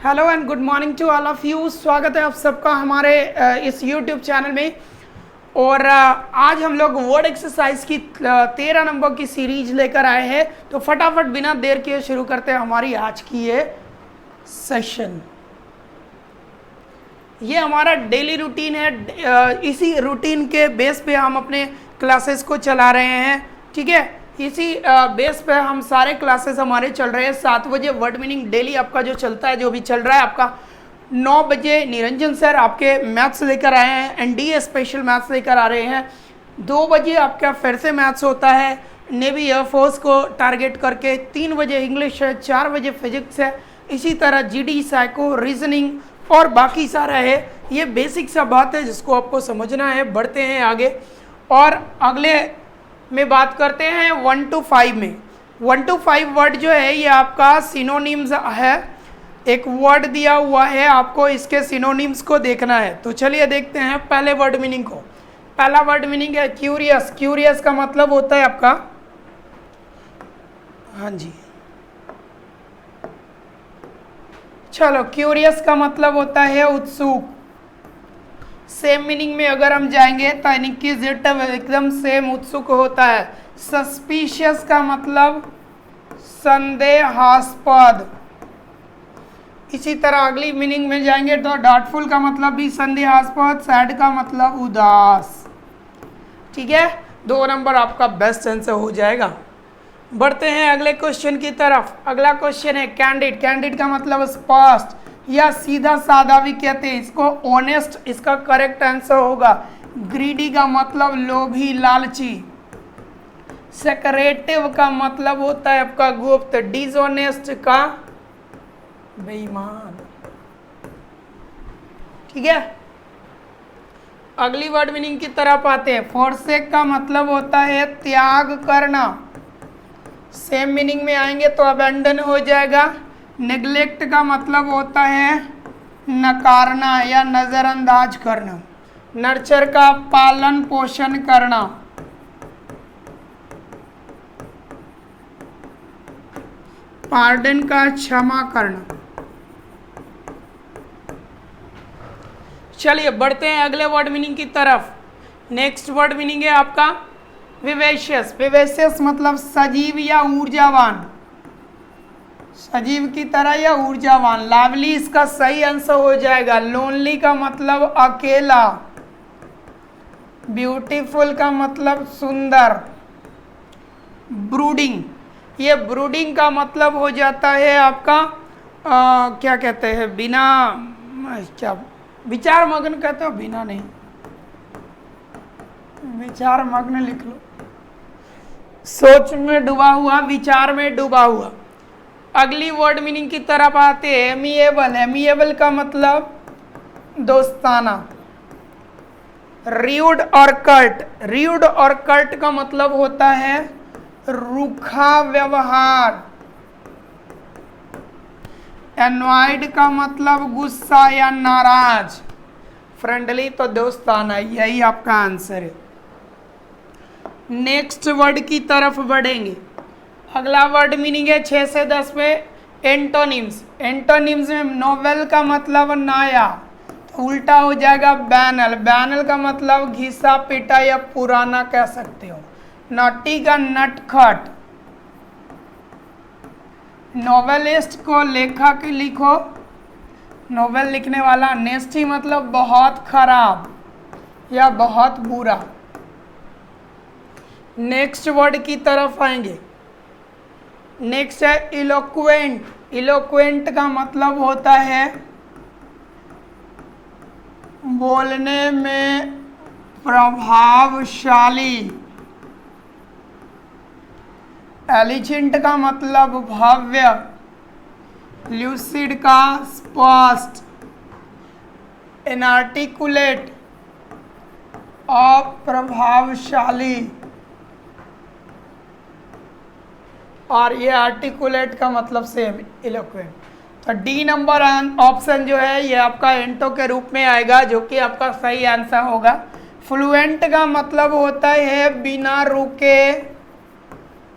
Hello and good morning to all of you. स्वागत है आप सबका हमारे इस यूट्यूब चैनल में। और आज हम लोग वर्ड एक्सरसाइज की 13 नंबर की सीरीज लेकर आए हैं। तो फटाफट बिना देर किए शुरू करते हैं हमारी आज की ये सेशन। ये हमारा डेली रूटीन है। इसी रूटीन के बेस पे हम अपने क्लासेस को चला रहे हैं, ठीक है। इसी बेस पे हम सारे क्लासेस हमारे चल रहे हैं। 7 बजे वर्ड मीनिंग डेली आपका जो चलता है, जो भी चल रहा है आपका। 9 बजे निरंजन सर आपके मैथ्स लेकर आए हैं, एनडीए स्पेशल मैथ्स लेकर आ रहे हैं। 2 बजे आपका फिर से मैथ्स होता है नेवी एयरफोर्स को टारगेट करके। 3 बजे इंग्लिश है, 4 बजे फिजिक्स है। इसी तरह जीडी, साइको, रीजनिंग और बाकी सारा है। ये बेसिक सा बात है जिसको आपको समझना है। बढ़ते हैं आगे और अगले में बात करते हैं 1 to 5 में। 1 to 5 वर्ड जो है ये आपका सिनोनिम्स है। एक वर्ड दिया हुआ है, आपको इसके सिनोनिम्स को देखना है। तो चलिए देखते हैं पहले वर्ड मीनिंग को। पहला वर्ड मीनिंग है क्यूरियस। क्यूरियस का मतलब होता है आपका, हाँ जी, चलो, क्यूरियस का मतलब होता है उत्सुक। सेम मीनिंग में अगर हम जाएंगे तो इनक्विजिटिव, एकदम सेम, उत्सुक होता है। सस्पिशियस का मतलब संदेहास्पद। इसी तरह अगली मीनिंग में जाएंगे तो डाउटफुल का मतलब भी संदेहास्पद, सैड का मतलब उदास, ठीक है। 2 नंबर आपका बेस्ट आंसर हो जाएगा। बढ़ते हैं अगले क्वेश्चन की तरफ। अगला क्वेश्चन है कैंडिड। कैंडिड का मतलब स्पष्ट या सीधा साधा भी कहते हैं इसको। ऑनेस्ट इसका करेक्ट आंसर होगा। ग्रीडी का मतलब लोभी, लालची। सेक्रेटिव का मतलब होता है आपका गुप्त। डिसऑनेस्ट का बेईमान, ठीक है। अगली वर्ड मीनिंग की तरफ आते हैं। फोरसेक का मतलब होता है त्याग करना। सेम मीनिंग में आएंगे तो अबेंडन हो जाएगा। नेग्लेक्ट का मतलब होता है नकारना या नज़रअंदाज करना। नर्चर का पालन पोषण करना। पार्डन का क्षमा करना। चलिए बढ़ते हैं अगले वर्ड मीनिंग की तरफ। नेक्स्ट वर्ड मीनिंग है आपका विवेशियस। विवेशियस मतलब सजीव या ऊर्जावान, सजीव की तरह या ऊर्जावान। लावली इसका सही आंसर हो जाएगा। लोनली का मतलब अकेला। ब्यूटीफुल का मतलब सुंदर। ब्रूडिंग, ये ब्रूडिंग का मतलब हो जाता है आपका क्या कहते हैं, बिना, क्या विचार मग्न कहते हो, बिना नहीं, विचार मग्न लिख लो। सोच में डूबा हुआ, विचार में डूबा हुआ। अगली वर्ड मीनिंग की तरफ आते हैं एमिएबल। एमिएबल का मतलब दोस्ताना। र्यूड और कर्ट। र्यूड और कर्ट का मतलब होता है रूखा व्यवहार। एनॉयड का मतलब गुस्सा या नाराज। फ्रेंडली तो दोस्ताना, यही आपका आंसर है। नेक्स्ट वर्ड की तरफ बढ़ेंगे। अगला वर्ड मीनिंग है 6 से 10 में एंटोनिम्स। एंटोनिम्स में नोवेल का मतलब नया, तो उल्टा हो जाएगा बैनल। बैनल का मतलब घिसा पिटा या पुराना कह सकते हो। नॉटी का नटखट। नोवेलिस्ट को लेखक लिखो, नोवेल लिखने वाला। नेस्टी मतलब बहुत खराब या बहुत बुरा। नेक्स्ट वर्ड की तरफ आएंगे। नेक्स्ट है इलोक्वेंट। इलोक्वेंट का मतलब होता है बोलने में प्रभावशाली। एलिजेंट का मतलब भव्य। ल्यूसिड का स्पष्ट। इनआर्टिकुलेट अप्रभावशाली। और ये आर्टिकुलेट का मतलब सेम, इलोक्वेंट। तो डी नंबर ऑप्शन जो है ये आपका एंटो के रूप में आएगा, जो कि आपका सही आंसर होगा। फ्लुएंट का मतलब होता है बिना रुके।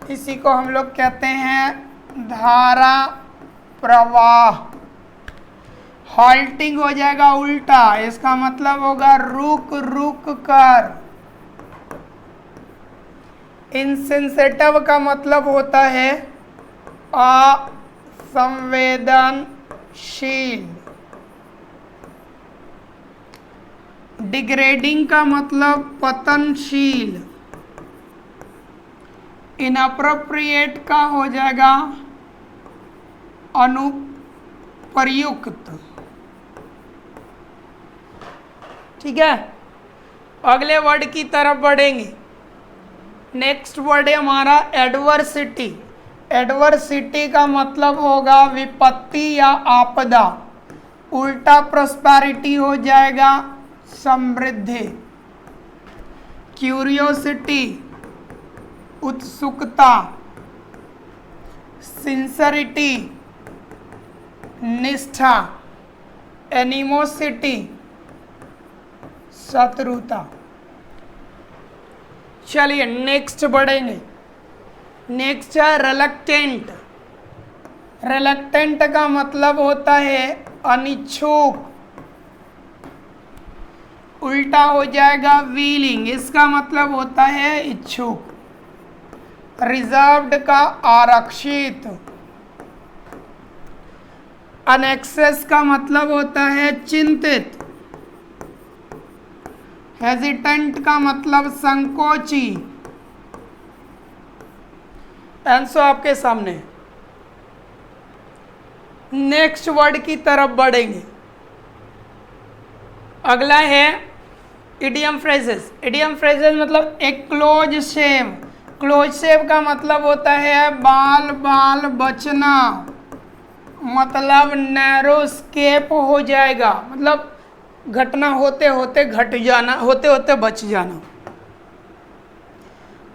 इसी को हम लोग कहते हैं धारा प्रवाह। हॉल्टिंग हो जाएगा उल्टा, इसका मतलब होगा रुक रुक कर। इनसेंसिटिव का मतलब होता है असंवेदनशील। डिग्रेडिंग का मतलब पतनशील। इनअप्रोप्रिएट का हो जाएगा अनुप्रयुक्त। ठीक है, अगले वर्ड की तरफ बढ़ेंगे। नेक्स्ट वर्ड है हमारा एडवर्सिटी। एडवर्सिटी का मतलब होगा विपत्ति या आपदा। उल्टा प्रोस्पेरिटी हो जाएगा समृद्धि। क्यूरियोसिटी उत्सुकता। सिंसरिटी निष्ठा। एनिमोसिटी शत्रुता। चलिए नेक्स्ट बढ़ेंगे। नेक्स्ट है रिलक्टेंट। रिलक्टेंट का मतलब होता है अनिच्छुक। उल्टा हो जाएगा विलिंग, इसका मतलब होता है इच्छुक। रिजर्व्ड का आरक्षित। अनेक्सेस का मतलब होता है चिंतित। हेजिटेंट का मतलब संकोची। आंसर आपके सामने। नेक्स्ट वर्ड की तरफ बढ़ेंगे। अगला है इडियम फ्रेजेस। इडियम फ्रेजेस मतलब एक क्लोज शेव। क्लोज शेव का मतलब होता है बाल बाल बचना, मतलब नैरो स्केप हो जाएगा, मतलब घटना होते होते घट जाना, होते होते बच जाना।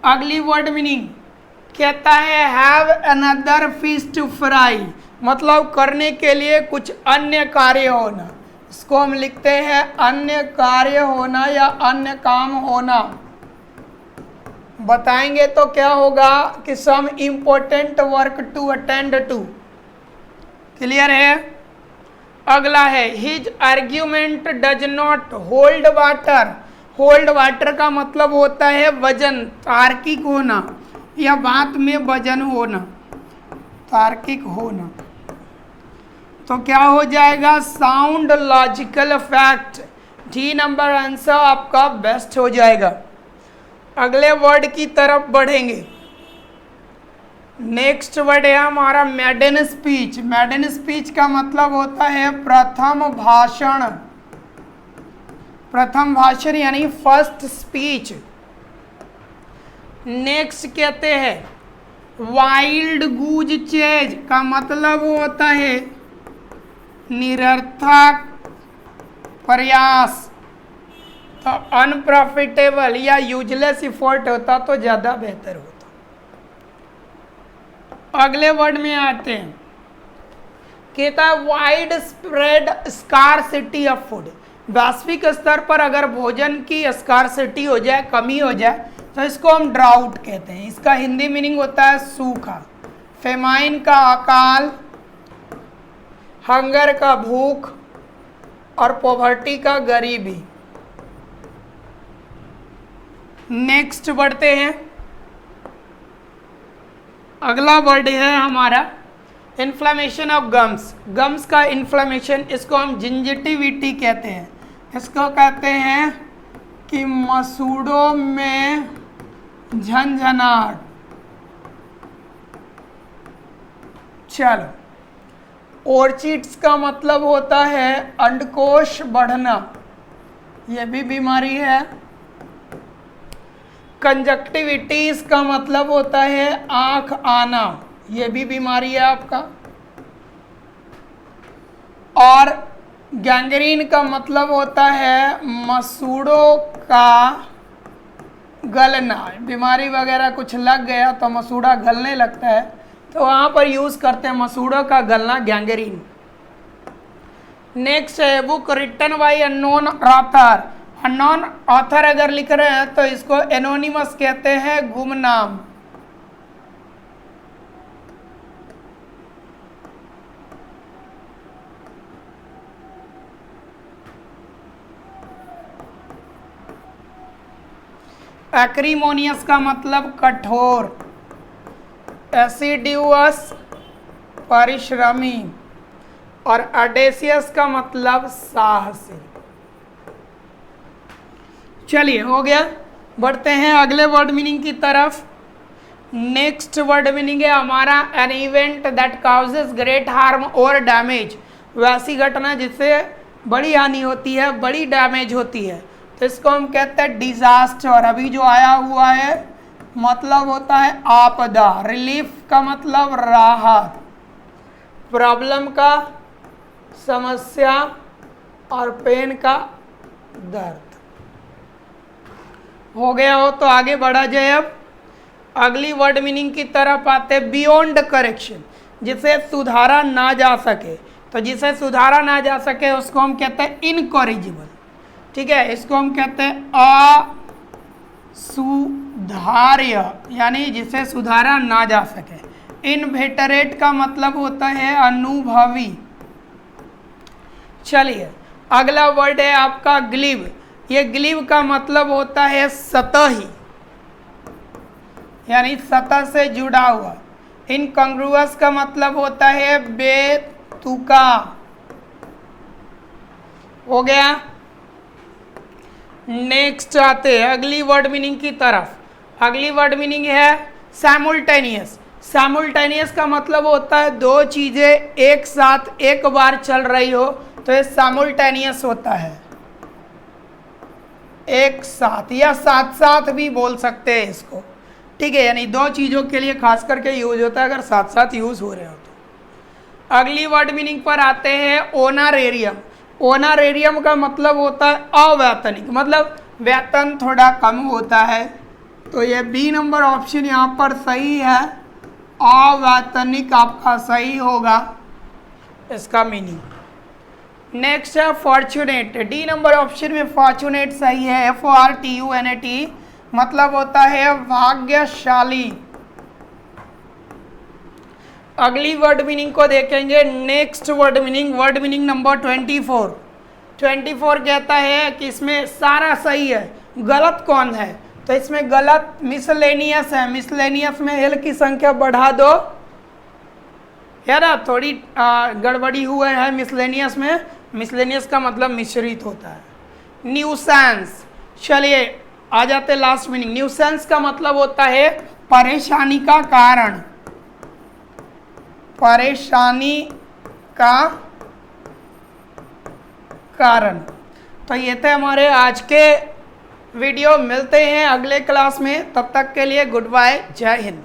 अगली वर्ड मीनिंग कहता है have another fish to fry, मतलब करने के लिए कुछ अन्य कार्य होना। इसको हम लिखते हैं अन्य कार्य होना या अन्य काम होना। बताएंगे तो क्या होगा कि some important work to attend to. Clear है। अगला है his argument does not hold water. Hold water का मतलब होता है वजन, तार्किक होना या बात में वजन होना, तार्किक होना। तो क्या हो जाएगा sound logical fact. D number answer आपका बेस्ट हो जाएगा। अगले वर्ड की तरफ बढ़ेंगे। नेक्स्ट वर्ड है हमारा मैडन स्पीच। मैडन स्पीच का मतलब होता है प्रथम भाषण। प्रथम भाषण यानी फर्स्ट स्पीच। नेक्स्ट कहते हैं वाइल्ड गूज चेज का मतलब होता है निरर्थक प्रयास। तो अनप्रॉफिटेबल या यूजलेस इफोर्ट होता तो ज़्यादा बेहतर होता। अगले वर्ड में आते हैं। कहता है wide spread scarcity of food. वैश्विक स्तर पर अगर भोजन की स्कार्सिटी हो जाए, कमी हो जाए, तो इसको हम ड्राउट कहते हैं। इसका हिंदी मीनिंग होता है सूखा। फेमाइन का अकाल, हंगर का भूख और पॉवर्टी का गरीबी। नेक्स्ट बढ़ते हैं। अगला वर्ड है हमारा इन्फ्लामेशन ऑफ गम्स। गम्स का इन्फ्लामेशन, इसको हम जिंजिटिविटी कहते हैं। इसको कहते हैं कि मसूड़ों में झंझनाहट। चलो, ऑर्चिड्स का मतलब होता है अंडकोश बढ़ना, यह भी बीमारी है। कंजक्टिविटीज का मतलब होता है आंख आना, यह भी बीमारी है आपका। और गैंग्रीन का मतलब होता है मसूड़ों का गलना। बीमारी वगैरह कुछ लग गया तो मसूड़ा गलने लगता है, तो वहाँ पर यूज़ करते हैं मसूड़ों का गलना, गैंग्रीन। नेक्स्ट है book written by unknown author. Unknown author अगर लिख रहे हैं तो इसको एनोनिमस कहते हैं, गुमनाम। एक्रीमोनियस का मतलब कठोर, एसिड्यूअस परिश्रमी, और ऑडेसियस का मतलब साहसी। चलिए हो गया, बढ़ते हैं अगले वर्ड मीनिंग की तरफ। नेक्स्ट वर्ड मीनिंग है हमारा an event that causes great harm और डैमेज, वैसी घटना जिससे बड़ी हानि होती है, बड़ी डैमेज होती है, तो इसको हम कहते हैं डिजास्टर। अभी जो आया हुआ है मतलब होता है आपदा, रिलीफ का मतलब राहत, प्रॉब्लम का समस्या, और पेन का दर्द। हो गया हो तो आगे बढ़ा जाए। अब अगली वर्ड मीनिंग की तरफ आते हैं, बियॉन्ड करेक्शन, जिसे सुधारा ना जा सके। तो जिसे सुधारा ना जा सके उसको हम कहते हैं इनकॉरिजिबल। ठीक है, इसको हम कहते हैं असुधार्य, यानी जिसे सुधारा ना जा सके। इनवेटरेट का मतलब होता है अनुभवी। चलिए अगला वर्ड है आपका ग्लिव। ये ग्लिव का मतलब होता है सतही, यानी सतह से जुड़ा हुआ। इनकंग्रुअस का मतलब होता है बेतुका। हो गया, नेक्स्ट आते हैं अगली वर्ड मीनिंग की तरफ। अगली वर्ड मीनिंग है साइमल्टेनियस। साइमल्टेनियस का मतलब होता है दो चीजें एक साथ एक बार चल रही हो, तो ये साइमल्टेनियस होता है। एक साथ या साथ साथ भी बोल सकते हैं इसको। ठीक है, यानी दो चीज़ों के लिए खास करके यूज होता है अगर साथ साथ यूज हो रहे हो तो। अगली वर्ड मीनिंग पर आते हैं ऑनरेरियम। ऑनरेरियम का मतलब होता है अवैतनिक, मतलब वेतन थोड़ा कम होता है। तो ये बी नंबर ऑप्शन यहाँ पर सही है, अवैतनिक आपका सही होगा इसका मीनिंग। नेक्स्ट है फॉर्चुनेट। डी नंबर ऑप्शन में फॉर्चुनेट सही है, FORTUNAT, मतलब होता है भाग्यशाली। अगली वर्ड मीनिंग को देखेंगे। Next word meaning number 24। 24 कहता है कि इसमें सारा सही है, गलत कौन है? तो इसमें गलत मिसलेनियस है। मिसलेनियस में एल की संख्या बढ़ा दो, है ना, थोड़ी गड़बड़ी हुआ है मिसलेनियस में। मिसलेनियस का मतलब मिश्रित होता है। न्यूसेंस, चलिए आ जाते लास्ट मीनिंग। न्यूसेंस का मतलब होता है परेशानी का कारण, परेशानी का कारण। तो ये थे हमारे आज के वीडियो। मिलते हैं अगले क्लास में, तब तक के लिए गुड बाय, जय हिंद।